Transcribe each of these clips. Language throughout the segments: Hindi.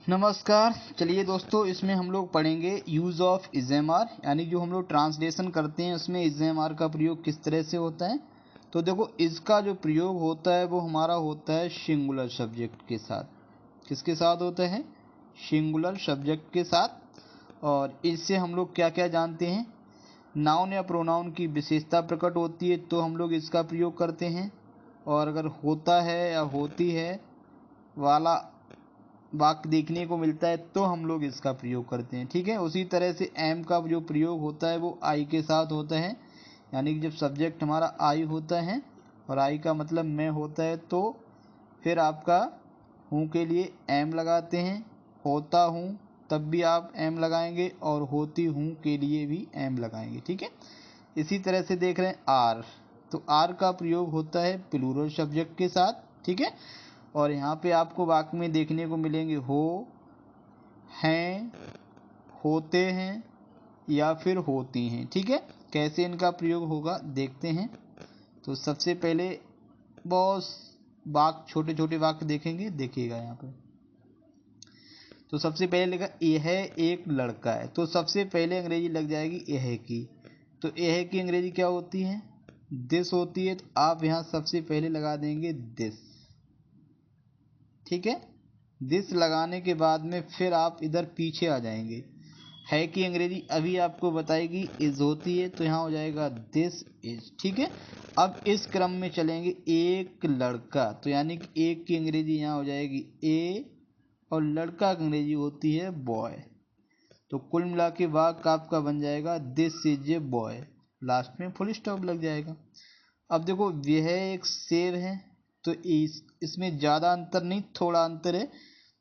नमस्कार। चलिए दोस्तों, इसमें हम लोग पढ़ेंगे यूज़ ऑफ इज़एमआर, यानी जो हम लोग ट्रांसलेशन करते हैं उसमें इज़एमआर का प्रयोग किस तरह से होता है। तो देखो, इसका जो प्रयोग होता है वो हमारा होता है सिंगुलर सब्जेक्ट के साथ। किसके साथ होता है? सिंगुलर सब्जेक्ट के साथ। और इससे हम लोग क्या क्या जानते हैं? नाउन या प्रोनाउन की विशेषता प्रकट होती है तो हम लोग इसका प्रयोग करते हैं, और अगर होता है या होती है वाला वाक्य देखने को मिलता है तो हम लोग इसका प्रयोग करते हैं। ठीक है। उसी तरह से एम का जो प्रयोग होता है वो आई के साथ होता है, यानी कि जब सब्जेक्ट हमारा आई होता है और आई का मतलब मैं होता है तो फिर आपका हूँ के लिए एम लगाते हैं। होता हूँ तब भी आप एम लगाएंगे और होती हूँ के लिए भी एम लगाएंगे। ठीक है। इसी तरह से देख रहे हैं आर, तो आर का प्रयोग होता है प्लूरल सब्जेक्ट के साथ। ठीक है। और यहाँ पे आपको वाक्य में देखने को मिलेंगे हो, हैं, होते हैं या फिर होती हैं। ठीक है। कैसे इनका प्रयोग होगा देखते हैं। तो सबसे पहले बहुत वाक्य, छोटे छोटे वाक्य देखेंगे, देखिएगा यहाँ पे। तो सबसे पहले लिखा यह एक लड़का है, तो सबसे पहले अंग्रेजी लग जाएगी यह की। तो यह की अंग्रेजी क्या होती है? दिस होती है। तो आप यहाँ सबसे पहले लगा देंगे दिस। ठीक है। दिस लगाने के बाद में फिर आप इधर पीछे आ जाएंगे। है की अंग्रेजी अभी आपको बताएगी इज होती है, तो यहाँ हो जाएगा दिस इज। ठीक है। अब इस क्रम में चलेंगे। एक लड़का, तो यानी कि एक की अंग्रेजी यहाँ हो जाएगी ए, और लड़का की अंग्रेजी होती है बॉय। तो कुल मिला के वाक्य आपका बन जाएगा this is a boy. Last में फुल स्टॉप लग जाएगा। अब देखो, यह एक शेर है, तो इसमें ज़्यादा अंतर नहीं, थोड़ा अंतर है।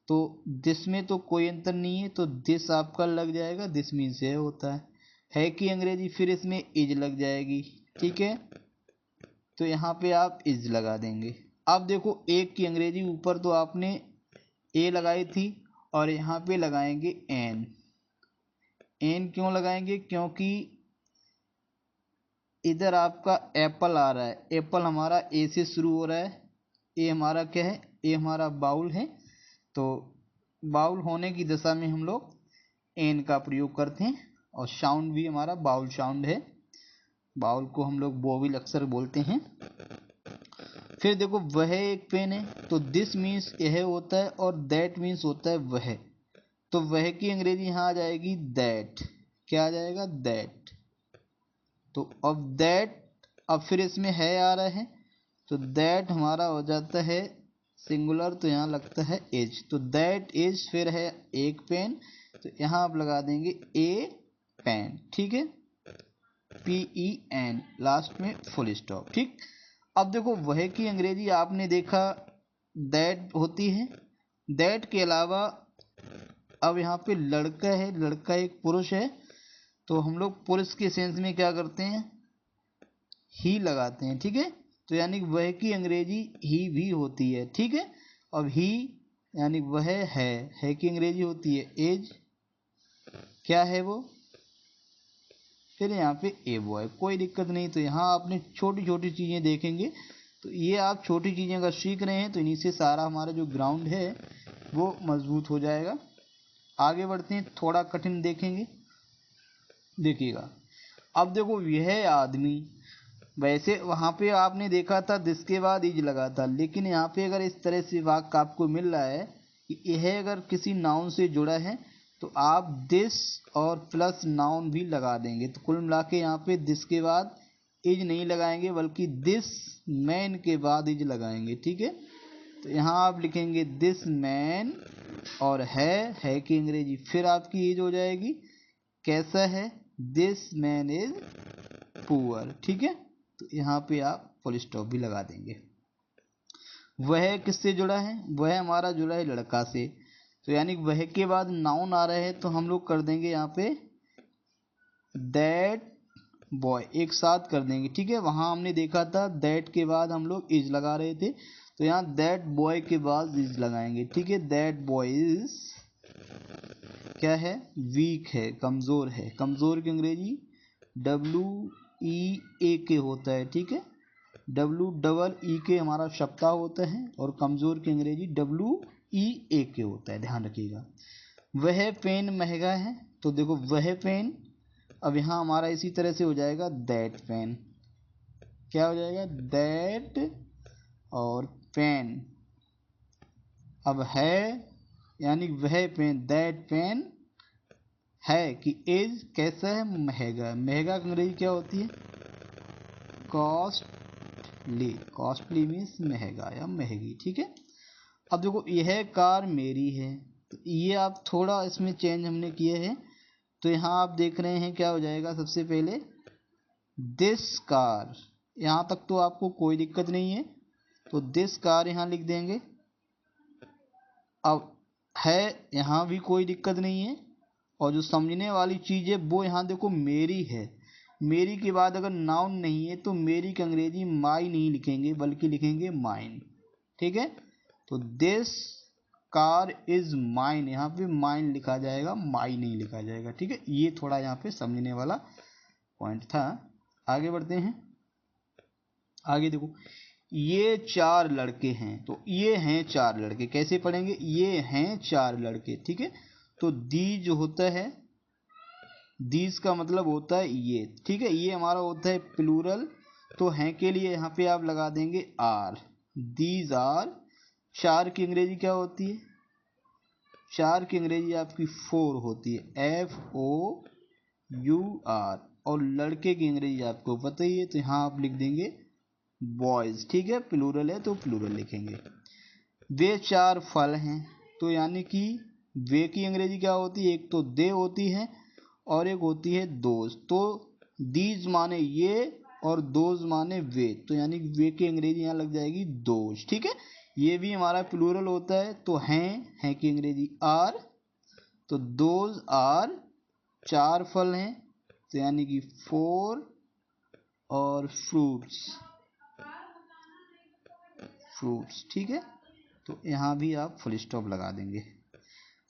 तो दिस में तो कोई अंतर नहीं है, तो दिस आपका लग जाएगा, दिस मीन्स है होता है की अंग्रेजी फिर इसमें इज लग जाएगी। ठीक है। तो यहाँ पे आप इज लगा देंगे। अब देखो, एक की अंग्रेजी ऊपर तो आपने ए लगाई थी और यहाँ पे लगाएंगे एन। एन क्यों लगाएंगे? क्योंकि इधर आपका एप्पल आ रहा है, एप्पल हमारा ए से शुरू हो रहा है। ए हमारा क्या है? ए हमारा बाउल है। तो बाउल होने की दशा में हम लोग एन का प्रयोग करते हैं, और साउंड भी हमारा बाउल साउंड है। बाउल को हम लोग बोविल अक्सर बोलते हैं। फिर देखो, वह एक पेन है, तो दिस मीन्स यह होता है और दैट मीन्स होता है वह। तो वह की अंग्रेजी यहाँ आ जाएगी दैट। क्या आ जाएगा? दैट। तो अब दैट, अब फिर इसमें है आ रहा है, तो दैट हमारा हो जाता है सिंगुलर, तो यहाँ लगता है एज। तो दैट इज, फिर है एक पेन, तो यहाँ आप लगा देंगे ए पेन। ठीक है। PEN, लास्ट में फुल स्टॉप। ठीक। अब देखो, वह की अंग्रेजी आपने देखा दैट होती है। दैट के अलावा अब यहाँ पे लड़का है, लड़का एक पुरुष है, तो हम लोग पुरुष के सेंस में क्या करते हैं? ही लगाते हैं। ठीक है। तो यानी वह की अंग्रेजी ही भी होती है। ठीक है। अब ही यानी वह है की अंग्रेजी होती है एज। क्या है वो? फिर यहाँ पे ए बॉय। कोई दिक्कत नहीं। तो यहाँ आपने छोटी छोटी चीज़ें देखेंगे, तो ये आप छोटी चीज़ें अगर सीख रहे हैं तो इन्हीं से सारा हमारा जो ग्राउंड है वो मजबूत हो जाएगा। आगे बढ़ते हैं, थोड़ा कठिन देखेंगे, देखिएगा। अब देखो, यह आदमी, वैसे वहाँ पे आपने देखा था दिस के बाद इज लगा था, लेकिन यहाँ पे अगर इस तरह से वाक्य आपको मिल रहा है कि यह अगर किसी नाउन से जुड़ा है तो आप दिस और प्लस नाउन भी लगा देंगे। तो कुल मिला के यहाँ पे दिस के बाद इज नहीं लगाएंगे, बल्कि दिस मैन के बाद इज लगाएंगे। ठीक है। तो यहाँ आप लिखेंगे दिस मैन, और है की अंग्रेजी फिर आपकी इज हो जाएगी। कैसा है? This man is poor. ठीक है। तो यहाँ पे आप फुल स्टॉप भी लगा देंगे। वह किससे जुड़ा है? वह हमारा जुड़ा है लड़का से, तो यानी वह के बाद नाउन आ रहा है तो हम लोग कर देंगे यहाँ पे दैट बॉय, एक साथ कर देंगे। ठीक है। वहाँ हमने देखा था दैट के बाद हम लोग इज लगा रहे थे, तो यहाँ दैट बॉय के बाद इज लगाएंगे। ठीक है। दैट बॉय इज क्या है? वीक है, कमज़ोर है। कमज़ोर की अंग्रेजी WEAK होता है। ठीक है। WEEK हमारा सप्ताह होता है, और कमज़ोर की अंग्रेजी MEHGA होता है, ध्यान रखिएगा। वह पेन महंगा है, तो देखो वह पेन, अब यहाँ हमारा इसी तरह से हो जाएगा दैट पेन। क्या हो जाएगा? दैट और पेन। अब है यानी वह पेन, दैट पेन है कि इज कैसा है? महंगा। महंगा की अंग्रेजी क्या होती है? कॉस्टली। कॉस्टली मीन्स महंगा या महंगी, ठीक है। अब देखो यह कार मेरी है, तो ये आप थोड़ा इसमें चेंज हमने किए हैं, तो यहाँ आप देख रहे हैं क्या हो जाएगा। सबसे पहले दिस कार, यहाँ तक तो आपको कोई दिक्कत नहीं है, तो दिस कार यहाँ लिख देंगे। अब है यहाँ भी कोई दिक्कत नहीं है, और जो समझने वाली चीज़ है वो यहाँ देखो मेरी है। मेरी के बाद अगर नाउन नहीं है तो मेरी की अंग्रेजी माई नहीं लिखेंगे बल्कि लिखेंगे माइन, ठीक है। तो दिस कार इज माइन, यहाँ पे माइन लिखा जाएगा, माई नहीं लिखा जाएगा, ठीक है। ये थोड़ा यहाँ पे समझने वाला पॉइंट था। आगे बढ़ते हैं। आगे देखो, ये 4 लड़के हैं, तो ये हैं 4 लड़के, कैसे पढ़ेंगे? ये हैं 4 लड़के, ठीक है। तो दी जो होता है, दीज का मतलब होता है ये, ठीक है। ये हमारा होता है प्लूरल, तो हैं के लिए यहाँ पे आप लगा देंगे आर। These are. 4 की अंग्रेजी क्या होती है? 4 की अंग्रेजी आपकी 4 होती है, FOUR। और लड़के की अंग्रेजी आपको पता ही है, तो यहाँ आप लिख देंगे बॉयज, ठीक है। प्लूरल है तो प्लूरल लिखेंगे। वे 4 फल हैं, तो यानी कि वे की अंग्रेजी क्या होती है? एक तो दे होती है और एक होती है दोज। तो दीज माने ये और दोज माने वे, तो यानी वे की अंग्रेजी यहाँ लग जाएगी दोज, ठीक है। ये भी हमारा प्लूरल होता है, तो हैं की अंग्रेजी आर, तो दोज आर। 4 फल हैं, तो यानी कि 4 और फ्रूट्स, ठीक है। तो यहाँ भी आप फुल स्टॉप लगा देंगे।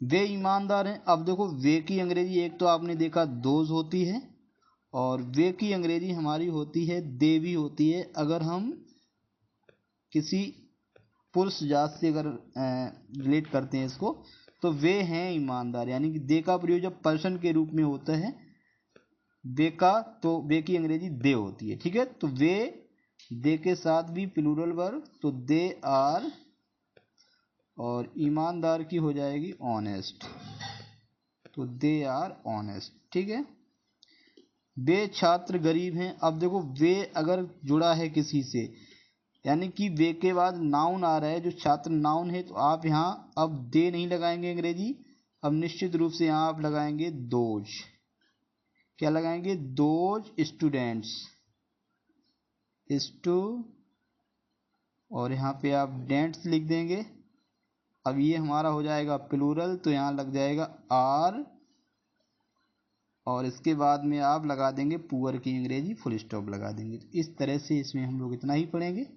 वे ईमानदार हैं। अब देखो वे की अंग्रेजी एक तो आपने देखा दोज होती है, और वे की अंग्रेजी हमारी होती है दे भी होती है। अगर हम किसी पुरुष जात से अगर रिलेट करते हैं इसको, तो वे हैं ईमानदार, यानी कि दे का प्रयोग जब पर्सन के रूप में होता है वे का, तो वे की अंग्रेजी दे होती है, ठीक है। तो वे दे के साथ भी प्लूरल वर्ब, तो दे आर, और ईमानदार की हो जाएगी ऑनेस्ट, तो दे आर ऑनेस्ट, ठीक है। वे छात्र गरीब हैं। अब देखो वे अगर जुड़ा है किसी से, यानी कि वे के बाद नाउन आ रहा है, जो छात्र नाउन है, तो आप यहाँ अब दे नहीं लगाएंगे अंग्रेजी, अब निश्चित रूप से यहाँ आप लगाएंगे दोज। क्या लगाएंगे? दोज स्टूडेंट्स, और यहाँ पे आप डेंट्स लिख देंगे। अब ये हमारा हो जाएगा प्लूरल, तो यहाँ लग जाएगा आर, और इसके बाद में आप लगा देंगे पुअर की अंग्रेजी फुल स्टॉप लगा देंगे। तो इस तरह से इसमें हम लोग इतना ही पढ़ेंगे।